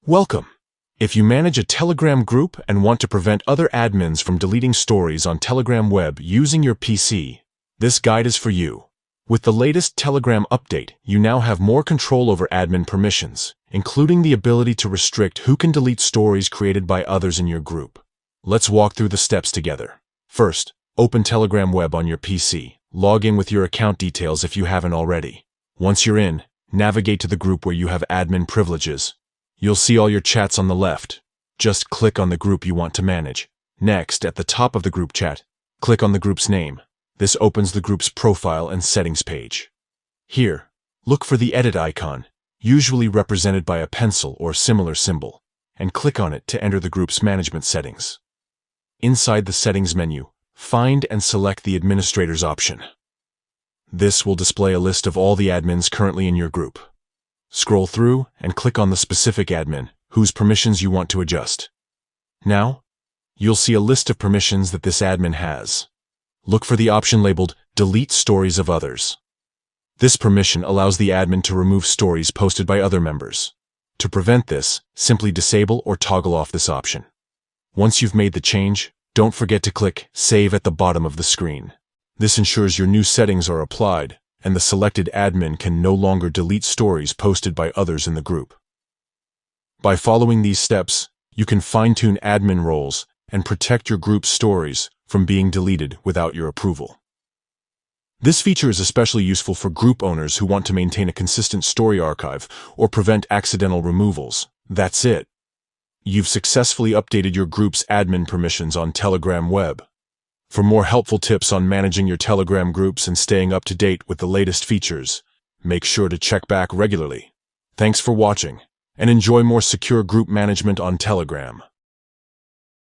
Welcome! If you manage a Telegram group and want to prevent other admins from deleting stories on Telegram web using your PC, this guide is for you. With the latest Telegram update, you now have more control over admin permissions, including the ability to restrict who can delete stories created by others in your group. Let's walk through the steps together. First, open Telegram web on your PC. Log in with your account details if you haven't already. Once you're in, navigate to the group where you have admin privileges. You'll see all your chats on the left. Just click on the group you want to manage. Next, at the top of the group chat, click on the group's name. This opens the group's profile and settings page. Here, look for the edit icon, usually represented by a pencil or similar symbol, and click on it to enter the group's management settings. Inside the settings menu, find and select the administrators option. This will display a list of all the admins currently in your group. Scroll through and click on the specific admin, whose permissions you want to adjust. Now, you'll see a list of permissions that this admin has. Look for the option labeled Delete Stories of Others. This permission allows the admin to remove stories posted by other members. To prevent this, simply disable or toggle off this option. Once you've made the change, don't forget to click Save at the bottom of the screen. This ensures your new settings are applied, and the selected admin can no longer delete stories posted by others in the group. By following these steps, you can fine-tune admin roles and protect your group's stories from being deleted without your approval. This feature is especially useful for group owners who want to maintain a consistent story archive or prevent accidental removals. That's it. You've successfully updated your group's admin permissions on Telegram web. For more helpful tips on managing your Telegram groups and staying up to date with the latest features, make sure to check back regularly. Thanks for watching, and enjoy more secure group management on Telegram.